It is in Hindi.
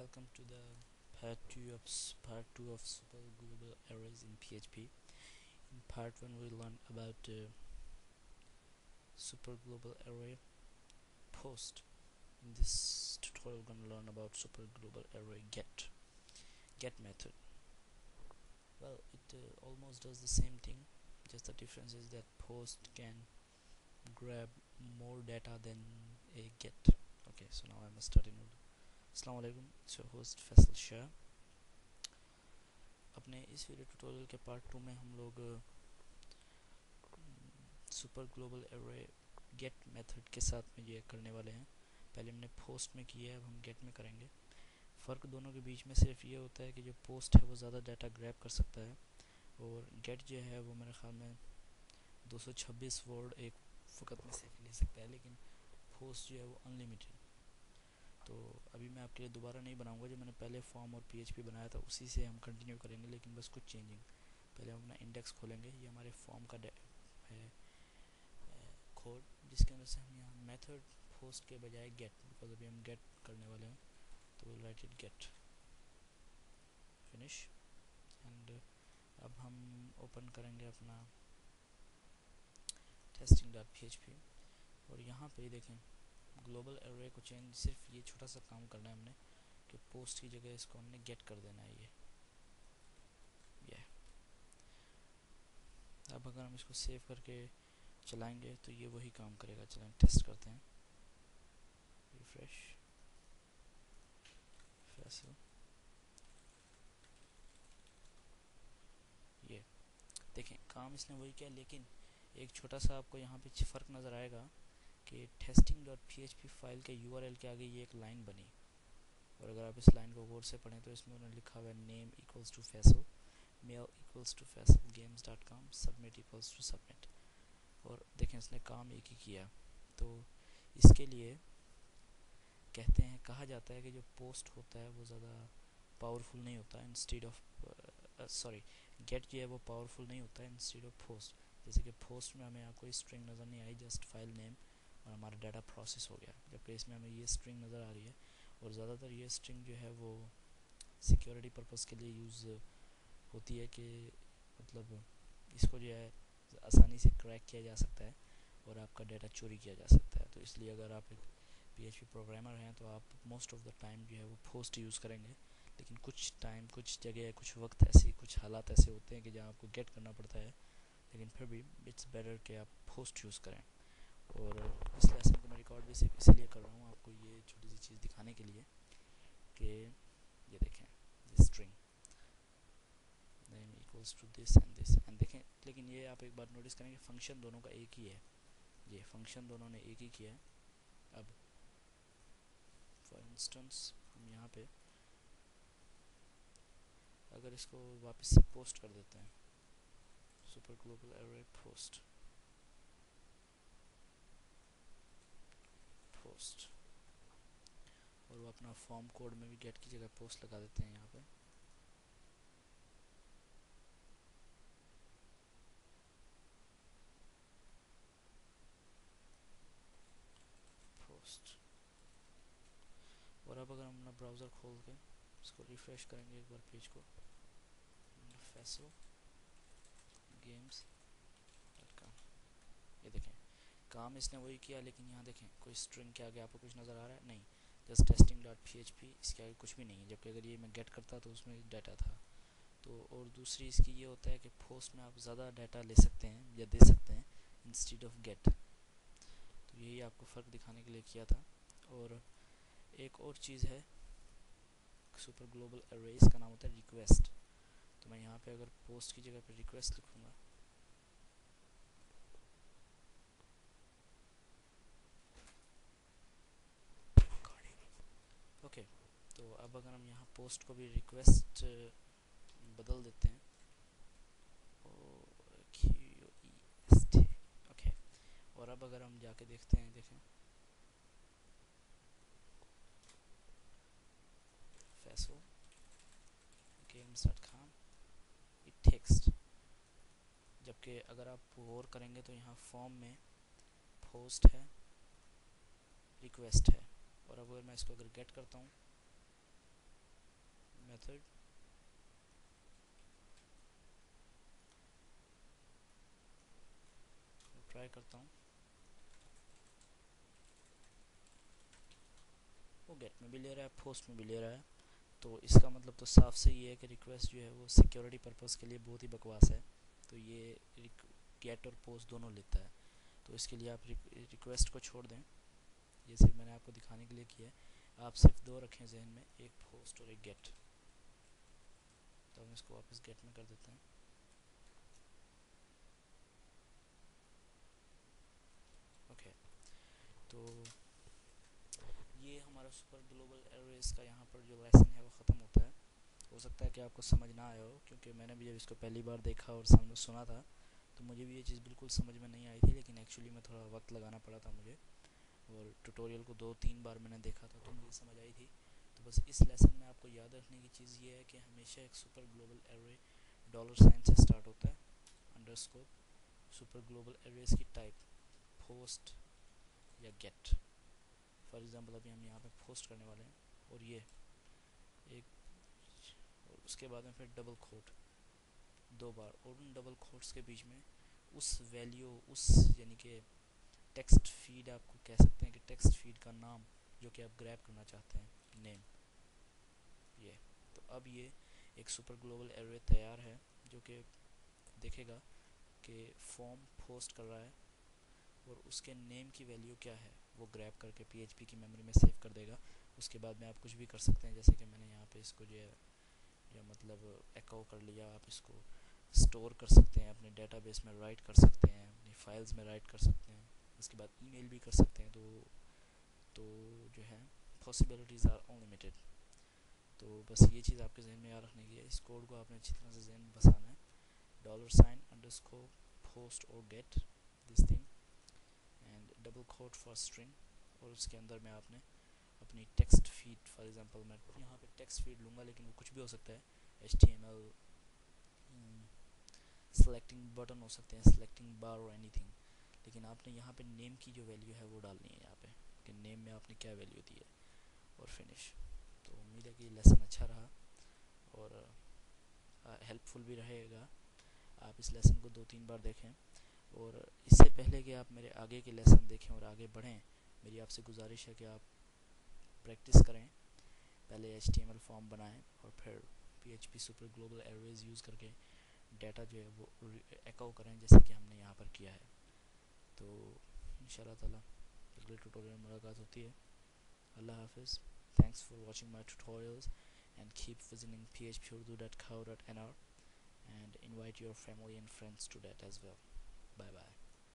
welcome to the part two of super global arrays in PHP. In part one, we learned about super global array post. In this tutorial, we're going to learn about super global array get method. Well, it almost does the same thing. Just the difference is that post can grab more data than a get. Okay, so now I must start in order. Assalamu alaikum, it's your host Faisal Shah. अपने इस वीडियो ट्यूटोरियल के पार्ट 2 में हम लोग super global array get method के साथ में ये करने वाले हैं। पहले हमने पोस्ट में किया है, अब हम गेट में करेंगे। फ़र्क दोनों के बीच में सिर्फ ये होता है कि जो पोस्ट है वो ज़्यादा डाटा ग्रैब कर सकता है और गेट जो है वो मेरे ख्याल में 226 वर्ड एक फ़कत में से ले सकता है, लेकिन पोस्ट जो है वो अनलिमिटेड। तो अभी मैं आपके लिए दोबारा नहीं बनाऊंगा, जो मैंने पहले फॉर्म और PHP बनाया था उसी से हम कंटिन्यू करेंगे, लेकिन बस कुछ चेंजिंग। पहले हम अपना इंडेक्स खोलेंगे। ये हमारे फॉर्म का है कोड, जिसके अंदर से हम यहाँ मेथड पोस्ट के बजाय गेट, बिकॉज अभी हम गेट करने वाले हैं, तो will write it get finish. And अब हम ओपन करेंगे अपना testing.php और यहाँ पे देखें ग्लोबल एरे को चेंज, सिर्फ ये छोटा सा काम करना है हमने कि पोस्ट की जगह इसको हमने गेट कर देना है। ये अब अगर हम इसको सेव करके चलाएंगे तो ये वही काम करेगा। चलें टेस्ट करते हैं। रिफ्रेश फैसल, ये देखें काम इसने वही किया, लेकिन एक छोटा सा आपको यहाँ पे फ़र्क नज़र आएगा कि testing.php फाइल के URL के आगे ये एक लाइन बनी, और अगर आप इस लाइन को गौर से पढ़ें तो इसमें उन्होंने लिखा हुआ है name equals to Faisal, mail equals to Faisal games.com, submit equals to submit. और देखें इसने काम एक ही किया। तो इसके लिए कहते हैं, कहा जाता है कि जो पोस्ट होता है वो ज़्यादा पावरफुल नहीं होता इंस्टेड ऑफ गेट जो है वो पावरफुल नहीं होता है इंस्टेड ऑफ पोस्ट। जैसे कि पोस्ट में हमें यहाँ कोई स्ट्रिंग नज़र नहीं आई, जस्ट फाइल नेम और हमारा डाटा प्रोसेस हो गया, जबकि इसमें हमें ये स्ट्रिंग नज़र आ रही है। और ज़्यादातर ये स्ट्रिंग जो है वो सिक्योरिटी पर्पज़ के लिए यूज़ होती है, कि मतलब इसको जो है आसानी से क्रैक किया जा सकता है और आपका डाटा चोरी किया जा सकता है। तो इसलिए अगर आप एक PHP प्रोग्रामर हैं तो आप मोस्ट ऑफ द टाइम जो है वो पोस्ट यूज़ करेंगे, लेकिन कुछ टाइम, कुछ जगह, कुछ वक्त ऐसे, कुछ हालात ऐसे होते हैं कि जहाँ आपको गेट करना पड़ता है, लेकिन फिर भी इट्स बेटर कि आप पोस्ट यूज़ करें। और इस लेसन को मैं रिकॉर्ड भी सिर्फ इसीलिए कर रहा हूँ, आपको ये छोटी सी चीज़ दिखाने के लिए कि ये देखें this string name equals to this and देखें। लेकिन ये आप एक बार नोटिस करें कि फंक्शन दोनों का एक ही है, ये फंक्शन दोनों ने एक ही किया है। अब फॉर इंस्टेंस हम यहाँ पे अगर इसको वापस से पोस्ट कर देते हैं, सुपर ग्लोबल एरे पोस्ट और वो अपना फॉर्म कोड में भी गेट की जगह पोस्ट लगा देते हैं यहाँ पे, पोस्ट। और अब अगर हम अपना ब्राउज़र खोल के इसको रिफ्रेश करेंगे एक बार पेज को, फैसल games.com, ये देखें काम इसने वही किया, लेकिन यहाँ देखें कोई स्ट्रिंग के आगे आपको कुछ नज़र आ रहा है? नहीं, जस्ट testing.php, इसके आगे कुछ भी नहीं है। जबकि अगर ये मैं गेट करता तो उसमें डाटा था। तो और दूसरी इसकी ये होता है कि पोस्ट में आप ज़्यादा डाटा ले सकते हैं या दे सकते हैं इंस्टेड ऑफ गेट। तो यही आपको फ़र्क दिखाने के लिए किया था। और एक और चीज़ है सुपर ग्लोबल एरेज का, नाम होता है रिक्वेस्ट। तो मैं यहाँ पे अगर पोस्ट की जगह पे रिक्वेस्ट लिखूँगा, ओके, तो अब अगर हम यहाँ पोस्ट को भी रिक्वेस्ट बदल देते हैं, ओके, और अब अगर हम जाके देखते हैं, देखें फैसल games.com इट टेक्स्ट। जबकि अगर आप गौर करेंगे तो यहाँ फॉर्म में पोस्ट है, रिक्वेस्ट है, और अब अगर मैं इसको अगर गेट करता हूँ मेथड ट्राई करता हूँ, वो गेट में भी ले रहा है, पोस्ट में भी ले रहा है। तो इसका मतलब तो साफ से ये है कि रिक्वेस्ट जो है वो सिक्योरिटी पर्पस के लिए बहुत ही बकवास है। तो ये गेट और पोस्ट दोनों लेता है। तो इसके लिए आप रिक्वेस्ट को छोड़ दें, ये सिर्फ मैंने आपको दिखाने के लिए किया है। आप सिर्फ दो रखें जहन में, एक पोस्ट और एक गेट। तो हम इसको वापस गेट में कर देते हैं। ओके, तो ये हमारा सुपर ग्लोबल एरेज का यहाँ पर जो लेसन है वो ख़त्म होता है। हो सकता है कि आपको समझ ना आया हो, क्योंकि मैंने भी जब इसको पहली बार देखा और सामने सुना था तो मुझे भी ये चीज़ बिल्कुल समझ में नहीं आई थी, लेकिन एक्चुअली में थोड़ा वक्त लगाना पड़ा था मुझे, और ट्यूटोरियल को 2-3 बार मैंने देखा था तो मुझे समझ आई थी। तो बस इस लेसन में आपको याद रखने की चीज़ ये है कि हमेशा एक सुपर ग्लोबल एरे $साइन से स्टार्ट होता है, अंडरस्कोर, सुपर ग्लोबल एरेज की टाइप पोस्ट या गेट। फॉर एग्जांपल अभी हम यहाँ पे पोस्ट करने वाले हैं, और ये एक, और उसके बाद में फिर डबल कोट 2 बार, और उन डबल कोट्स के बीच में उस वैल्यू, उस यानी कि टेक्स्ट फीड आपको कह सकते हैं कि टेक्स्ट फीड का नाम जो कि आप ग्रैब करना चाहते हैं, नेम, ये। तो अब ये एक सुपर ग्लोबल एरे तैयार है जो कि देखेगा कि फॉर्म पोस्ट कर रहा है और उसके नेम की वैल्यू क्या है वो ग्रैब करके पीएचपी की मेमोरी में सेव कर देगा। उसके बाद में आप कुछ भी कर सकते हैं, जैसे कि मैंने यहाँ पे इसको जो है या मतलब एको कर लिया, आप इसको स्टोर कर सकते हैं अपने डेटाबेस में, राइट कर सकते हैं अपनी फाइल्स में, राइट कर सकते हैं, उसके बाद ईमेल भी कर सकते हैं। तो जो है पॉसिबिलिटीज़ आर अनलिमिटेड। तो बस ये चीज़ आपके जहन में याद रखने की है। इस कोड को आपने अच्छी तरह से जहन में बसाना है, $_ पोस्ट और get this thing and double quote for string, और उसके अंदर में आपने अपनी टेक्स्ट फीड, फॉर एग्जांपल मैं यहाँ पे टेक्स्ट फीड लूँगा, लेकिन वो कुछ भी हो सकता है, HTML, सेलेक्टिंग बटन हो सकते हैं, सेलेक्टिंग बार और एनीथिंग। लेकिन आपने यहाँ पे नेम की जो वैल्यू है वो डालनी है यहाँ पे, कि नेम में आपने क्या वैल्यू दी है, और फिनिश। तो उम्मीद है कि ये लेसन अच्छा रहा और हेल्पफुल भी रहेगा। आप इस लेसन को 2-3 बार देखें, और इससे पहले कि आप मेरे आगे के लेसन देखें और आगे बढ़ें, मेरी आपसे गुजारिश है कि आप प्रैक्टिस करें, पहले HTML फॉर्म बनाएं और फिर PHP super global arrays use करके डाटा जो है वो एको करें, जैसे कि हमने यहाँ पर किया है। तो इंशाल्लाह ताला अगले ट्यूटोरियल में मुलाकात होती है। अल्लाह हाफिज़। Thanks for watching my tutorials and keep visiting phpurdu.co.nr and invite your family and friends to that as well. Bye bye.